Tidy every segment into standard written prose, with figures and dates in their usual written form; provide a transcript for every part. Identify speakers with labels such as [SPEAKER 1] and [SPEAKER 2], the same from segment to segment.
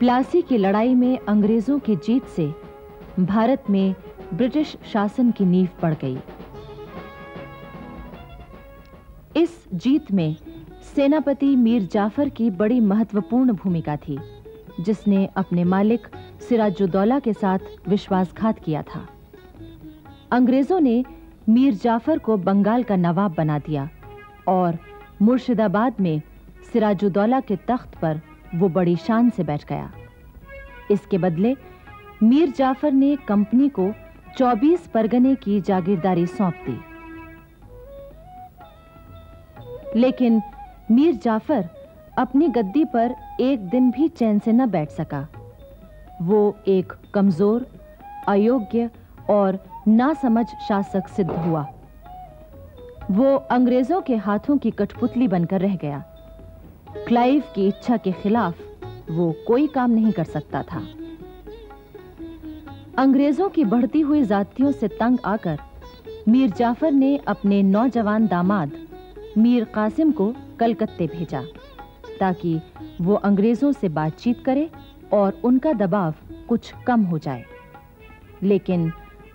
[SPEAKER 1] प्लासी की लड़ाई में अंग्रेजों की जीत से भारत में ब्रिटिश शासन की नींव पड़ गई। इस जीत में सेनापति मीर जाफर की बड़ी महत्वपूर्ण भूमिका थी, जिसने अपने मालिक सिराजुद्दौला के साथ विश्वासघात किया था। अंग्रेजों ने मीर जाफर को बंगाल का नवाब बना दिया और मुर्शिदाबाद में सिराजुद्दौला के तख्त पर वो बड़ी शान से बैठ गया। इसके बदले मीर जाफर ने कंपनी को 24 परगने की जागीरदारी सौंप दी। लेकिन मीर जाफर अपनी गद्दी पर एक दिन भी चैन से न बैठ सका। वो एक कमजोर, अयोग्य और नासमझ शासक सिद्ध हुआ। वो अंग्रेजों के हाथों की कठपुतली बनकर रह गया। क्लाइव की इच्छा के खिलाफ वो कोई काम नहीं कर सकता था। अंग्रेजों की बढ़ती हुई जातियों से तंग आकर मीर जाफर ने अपने नौजवान दामाद मीर कासिम को कलकत्ते भेजा, ताकि वो अंग्रेजों से बातचीत करे और उनका दबाव कुछ कम हो जाए। लेकिन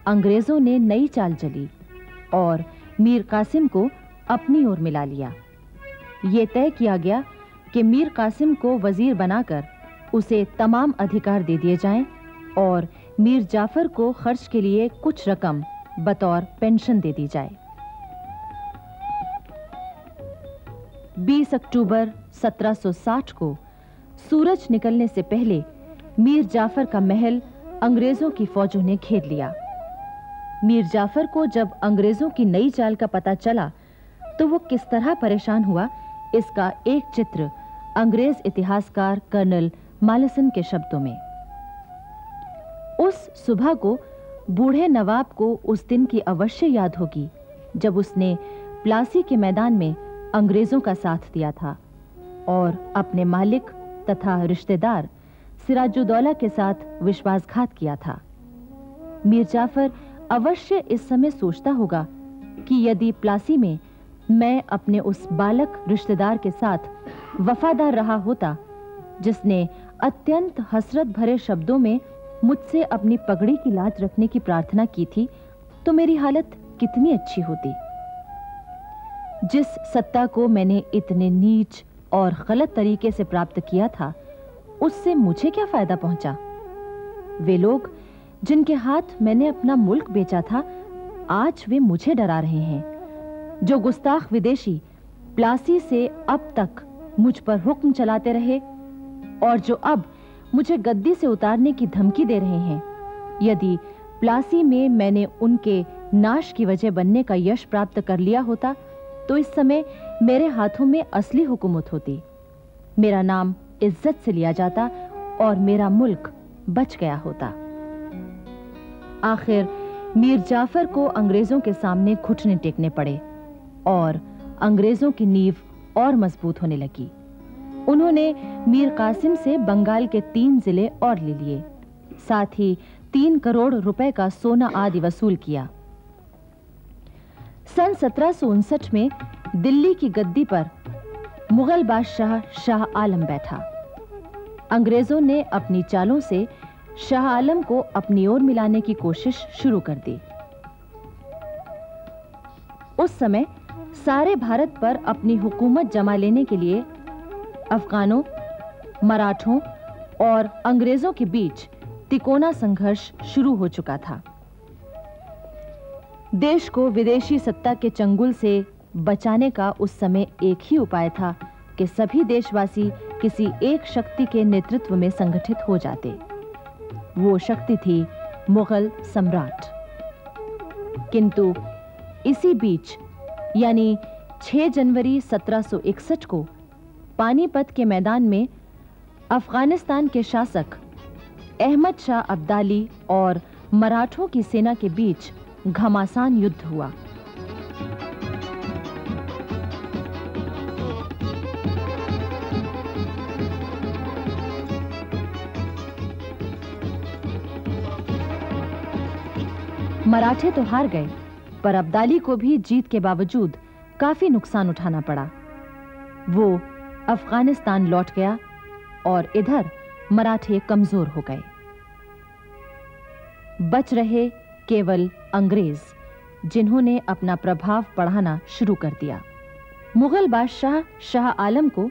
[SPEAKER 1] अंग्रेजों ने नई चाल चली और मीर कासिम को अपनी ओर मिला लिया। ये तय किया गया कि मीर कासिम को वजीर बनाकर उसे तमाम अधिकार दे दिए जाएं और मीर जाफर को खर्च के लिए कुछ रकम बतौर पेंशन दे दी जाए। 20 अक्टूबर 1760 को सूरज निकलने से पहले मीर जाफर का महल अंग्रेजों की फौजों ने घेर लिया। मीर जाफर को जब अंग्रेजों की नई चाल का पता चला तो वो किस तरह परेशान हुआ, इसका एक चित्र अंग्रेज इतिहासकार कर्नल मालेसन के शब्दों में। उस सुबह को बूढ़े नवाब को उस दिन की अवश्य याद होगी जब उसने प्लासी के मैदान में अंग्रेजों का साथ दिया था और अपने मालिक तथा रिश्तेदार सिराजुद्दौला के साथ विश्वासघात किया था। मीर जाफर अवश्य इस समय सोचता होगा कि यदि प्लासी में मैं अपने उस बालक रिश्तेदार के साथ वफादार रहा होता, जिसने अत्यंत हसरत भरे शब्दों में मुझसे अपनी पगड़ी की लाज रखने की प्रार्थना की थी, तो मेरी हालत कितनी अच्छी होती। जिस सत्ता को मैंने इतने नीच और गलत तरीके से प्राप्त किया था, उससे मुझे क्या फायदा पहुंचा? वे लोग जिनके हाथ मैंने अपना मुल्क बेचा था, आज वे मुझे डरा रहे हैं। जो गुस्ताख विदेशी प्लासी से अब तक मुझ पर हुक्म चलाते रहे और जो अब मुझे गद्दी से उतारने की धमकी दे रहे हैं, यदि प्लासी में मैंने उनके नाश की वजह बनने का यश प्राप्त कर लिया होता, तो इस समय मेरे हाथों में असली हुकूमत होती। मेरा नाम इज्जत से लिया जाता और मेरा मुल्क बच गया होता। आखिर मीर जाफर को अंग्रेजों के सामने घुटने टेकने पड़े और अंग्रेजों की नींव और मजबूत होने लगी। उन्होंने मीर कासिम से बंगाल के 3 जिले और ले लिए, साथ ही 3 करोड़ रुपए का सोना आदि वसूल किया। सन 1759 में दिल्ली की गद्दी पर मुगल बादशाह शाह आलम बैठा। अंग्रेजों ने अपनी चालों से शाह आलम को अपनी ओर मिलाने की कोशिश शुरू कर दी। उस समय सारे भारत पर अपनी हुकूमत जमा लेने के लिए अफगानों, मराठों और अंग्रेजों के बीच तिकोना संघर्ष शुरू हो चुका था। देश को विदेशी सत्ता के चंगुल से बचाने का उस समय एक ही उपाय था कि सभी देशवासी किसी एक शक्ति के नेतृत्व में संगठित हो जाते। वो शक्ति थी मुगल सम्राट। किंतु इसी बीच यानी 6 जनवरी 1761 को पानीपत के मैदान में अफगानिस्तान के शासक अहमद शाह अब्दाली और मराठों की सेना के बीच घमासान युद्ध हुआ। मराठे तो हार गए, पर अब्दाली को भी जीत के बावजूद काफी नुकसान उठाना पड़ा। वो अफगानिस्तान लौट गया और इधर मराठे कमजोर हो गए। बच रहे केवल अंग्रेज, जिन्होंने अपना प्रभाव बढ़ाना शुरू कर दिया। मुगल बादशाह शाह आलम को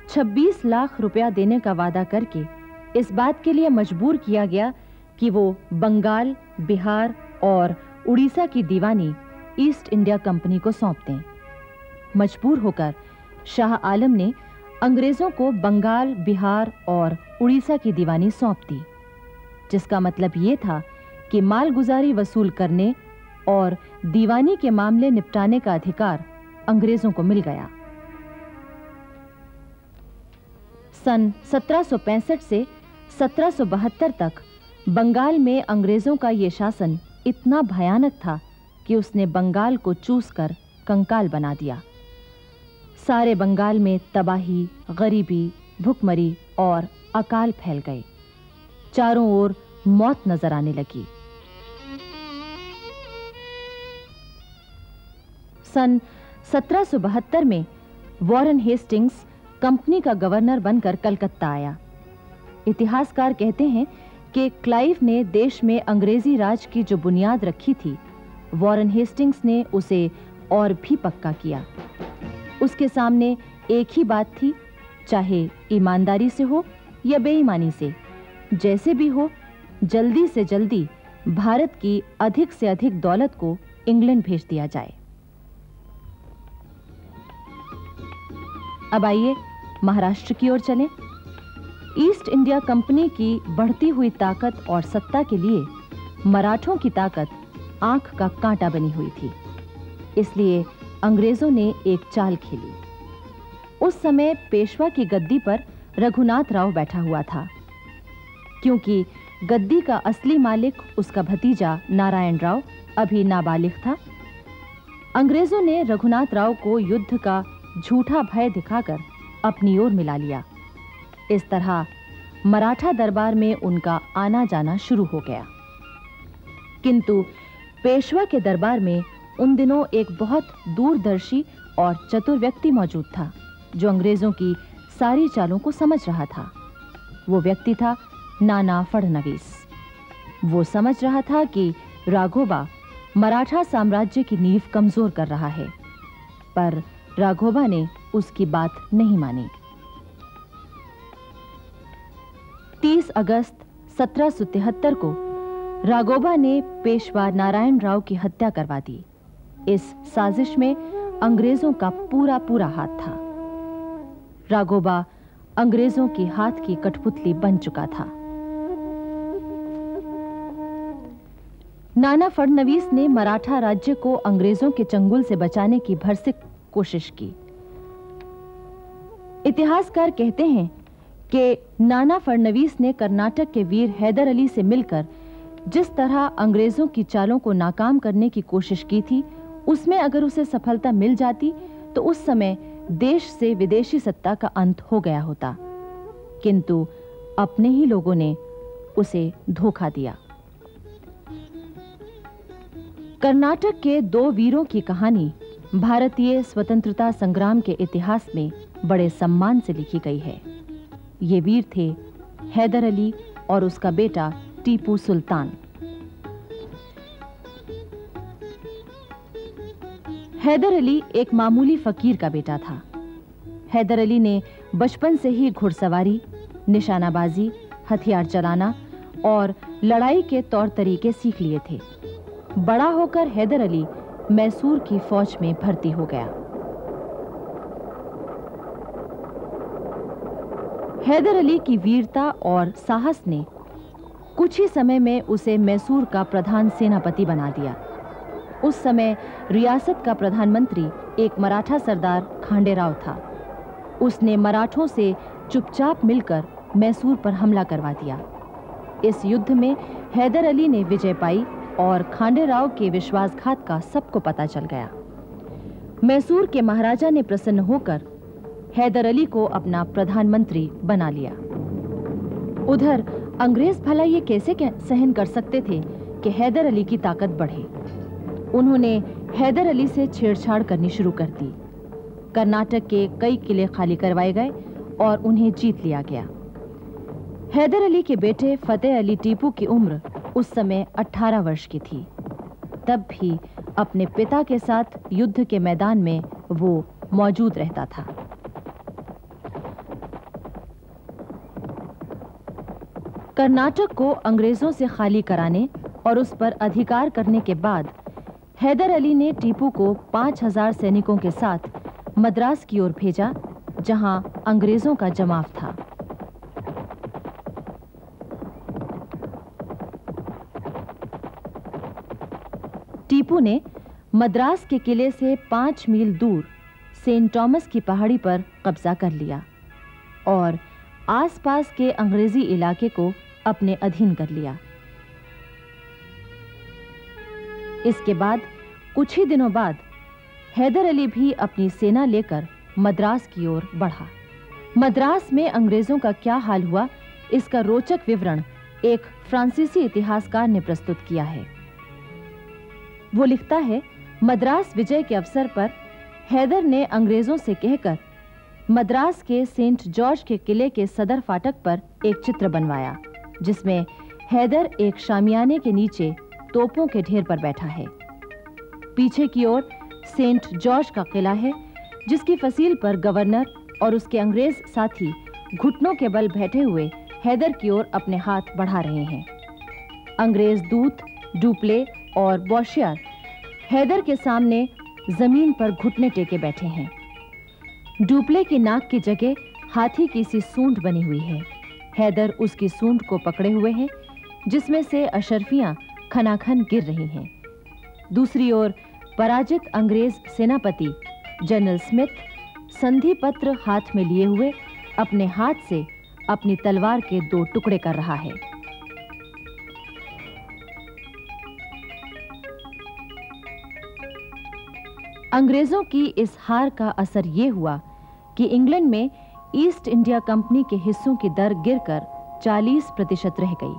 [SPEAKER 1] 26 लाख रुपया देने का वादा करके इस बात के लिए मजबूर किया गया कि वो बंगाल, बिहार और उड़ीसा की दीवानी ईस्ट इंडिया कंपनी को सौंप दें। मजबूर होकर शाह आलम ने अंग्रेजों को बंगाल, बिहार और उड़ीसा की दीवानी सौंप दी, जिसका मतलब यह था कि मालगुजारी वसूल करने और दीवानी के मामले निपटाने का अधिकार अंग्रेजों को मिल गया। सन 1765 से 1772 तक बंगाल में अंग्रेजों का यह शासन इतना भयानक था कि उसने बंगाल को चूसकर कंकाल बना दिया। सारे बंगाल में तबाही, गरीबी, भुखमरी और अकाल फैल गए। चारों ओर मौत नजर आने लगी। सन 1772 में वॉरेन हेस्टिंग्स कंपनी का गवर्नर बनकर कलकत्ता आया। इतिहासकार कहते हैं कि क्लाइव ने देश में अंग्रेजी राज की जो बुनियाद रखी थी, वॉरेन हेस्टिंग्स ने उसे और भी पक्का किया। उसके सामने एक ही बात थी, चाहे ईमानदारी से हो या बेईमानी से, जैसे भी हो, जल्दी से जल्दी भारत की अधिक से अधिक दौलत को इंग्लैंड भेज दिया जाए। अब आइए महाराष्ट्र की ओर चलें। ईस्ट इंडिया कंपनी की बढ़ती हुई ताकत और सत्ता के लिए मराठों की ताकत आंख का कांटा बनी हुई थी। इसलिए अंग्रेजों ने एक चाल खेली। उस समय पेशवा की गद्दी पर रघुनाथ राव बैठा हुआ था। क्योंकि गद्दी का असली मालिक उसका भतीजा नारायण राव अभी नाबालिग था, अंग्रेजों ने रघुनाथ राव को युद्ध का झूठा भय दिखाकर अपनी ओर मिला लिया। इस तरह मराठा दरबार में उनका आना जाना शुरू हो गया। किंतु पेशवा के दरबार में उन दिनों एक बहुत दूरदर्शी और चतुर व्यक्ति मौजूद था, जो अंग्रेजों की सारी चालों को समझ रहा था। वो व्यक्ति था नाना फडणवीस। वो समझ रहा था कि राघोबा मराठा साम्राज्य की नींव कमजोर कर रहा है, पर राघोबा ने उसकी बात नहीं मानी। 30 अगस्त 1773 को राघोबा ने पेशवा नारायण राव की हत्या करवा दी। इस साजिश में अंग्रेजों का पूरा पूरा हाथ था। राघोबा अंग्रेजों की हाथ की कठपुतली बन चुका था। नाना फडणवीस ने मराठा राज्य को अंग्रेजों के चंगुल से बचाने की भरसक कोशिश की। इतिहासकार कहते हैं कि नाना फडणवीस ने कर्नाटक के वीर हैदर अली से मिलकर जिस तरह अंग्रेजों की चालों को नाकाम करने की कोशिश की थी, उसमें अगर उसे सफलता मिल जाती तो उस समय देश से विदेशी सत्ता का अंत हो गया होता। किंतु अपने ही लोगों ने उसे धोखा दिया। कर्नाटक के दो वीरों की कहानी भारतीय स्वतंत्रता संग्राम के इतिहास में बड़े सम्मान से लिखी गई है। ये वीर थे हैदर अली और उसका बेटा टीपू सुल्तान। हैदर अली एक मामूली फकीर का बेटा था। हैदर अली ने बचपन से ही घुड़सवारी, निशानाबाजी, हथियार चलाना और लड़ाई के तौर तरीके सीख लिए थे। बड़ा होकर हैदर अली मैसूर की फौज में भर्ती हो गया। हैदर अली की वीरता और साहस ने कुछ ही समय में उसे मैसूर का प्रधान सेनापति बना दिया। उस समय रियासत का प्रधानमंत्री एक मराठा सरदार खांडेराव था। उसने मराठों से चुपचाप मिलकर मैसूर पर हमला करवा दिया। इस युद्ध में हैदर अली ने विजय पाई और खांडेराव के विश्वासघात का सबको पता चल गया। मैसूर के महाराजा ने प्रसन्न होकर हैदर अली को अपना प्रधानमंत्री बना लिया। उधर अंग्रेज भला ये कैसे सहन कर सकते थे कि हैदर अली की ताकत बढ़े। उन्होंने हैदर अली से छेड़छाड़ करनी शुरू कर दी। कर्नाटक के कई किले खाली करवाए गए और उन्हें जीत लिया गया। हैदर अली के बेटे फतेह अली टीपू की उम्र उस समय 18 वर्ष की थी। तब भी अपने पिता के साथ युद्ध के मैदान में वो मौजूद रहता था। कर्नाटक को अंग्रेजों से खाली कराने और उस पर अधिकार करने के बाद हैदर अली ने टीपू को 5000 सैनिकों के साथ मद्रास की ओर भेजा, जहां अंग्रेजों का जमाव था। टीपू ने मद्रास के किले से 5 मील दूर सेंट थॉमस की पहाड़ी पर कब्जा कर लिया और आसपास के अंग्रेजी इलाके को अपने अधीन कर लिया। इसके बाद कुछ ही दिनों बाद हैदर अली भी अपनी सेना लेकर मद्रास की ओर बढ़ा। मद्रास में अंग्रेजों का क्या हाल हुआ, इसका रोचक विवरण एक फ्रांसीसी इतिहासकार ने प्रस्तुत किया है। वो लिखता है, मद्रास विजय के अवसर पर हैदर ने अंग्रेजों से कहकर मद्रास के सेंट जॉर्ज के किले के सदर फाटक पर एक चित्र बनवाया, जिसमें हैदर एक शामियाने के नीचे तोपों के ढेर पर बैठा है। पीछे की ओर सेंट जॉर्ज का किला है, जिसकी फसील पर गवर्नर और उसके अंग्रेज साथी घुटनों के बल बैठे हुए हैदर की ओर अपने हाथ बढ़ा रहे हैं। अंग्रेज दूत, डुप्ले और बॉशियर हैदर के सामने जमीन पर घुटने टेके बैठे हैं। डुप्ले की नाक की जगह हाथी की सी सूंड बनी हुई है। हैदर उसकी सूंड को पकड़े हुए हैं, जिसमें से अशर्फियां खनाखन गिर रही हैं। दूसरी ओर पराजित अंग्रेज सेनापति जनरल स्मिथ संधि पत्र हाथ में लिए हुए अपने हाथ से अपनी तलवार के 2 टुकड़े कर रहा है। अंग्रेजों की इस हार का असर यह हुआ कि इंग्लैंड में ईस्ट इंडिया कंपनी के हिस्सों की दर गिरकर 40% रह गई।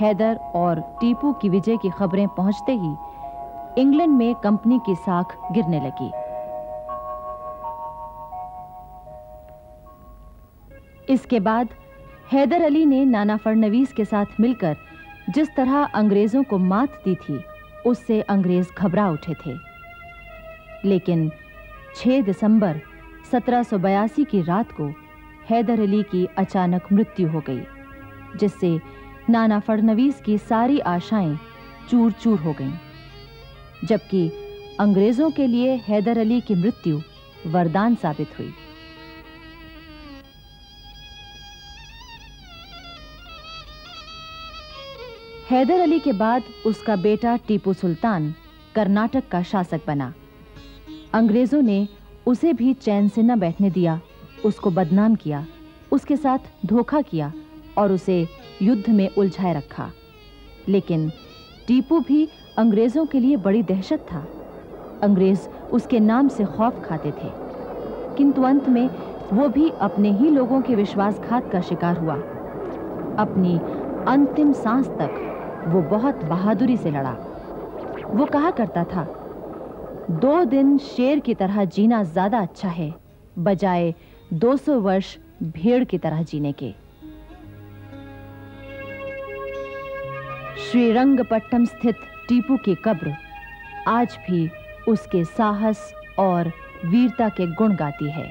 [SPEAKER 1] हैदर और टीपू की विजय की खबरें पहुंचते ही इंग्लैंड में कंपनी की साख गिरने लगी। इसके बाद हैदर अली ने नाना फडणवीस के साथ मिलकर जिस तरह अंग्रेजों को मात दी थी, उससे अंग्रेज घबरा उठे थे। लेकिन 6 दिसंबर 1782 की रात को हैदर अली की अचानक मृत्यु हो गई, जिससे नाना फडणवीस की सारी आशाएं चूर-चूर हो गईं। जबकि अंग्रेजों के लिए हैदर अली की मृत्यु वरदान साबित हुई। हैदर अली के बाद उसका बेटा टीपू सुल्तान कर्नाटक का शासक बना। अंग्रेजों ने उसे भी चैन से न बैठने दिया, उसको बदनाम किया, उसके साथ धोखा किया और उसे युद्ध में उलझाए रखा। लेकिन टीपू भी अंग्रेजों के लिए बड़ी दहशत था। अंग्रेज उसके नाम से खौफ खाते थे, किंतु अंत में वो भी अपने ही लोगों के विश्वासघात का शिकार हुआ। अपनी अंतिम सांस तक वो बहुत बहादुरी से लड़ा। वो कहा करता था, 2 दिन शेर की तरह जीना ज्यादा अच्छा है, बजाय 200 वर्ष भेड़ की तरह जीने के। श्रीरंगपट्टनम स्थित टीपू की कब्र आज भी उसके साहस और वीरता के गुण गाती है।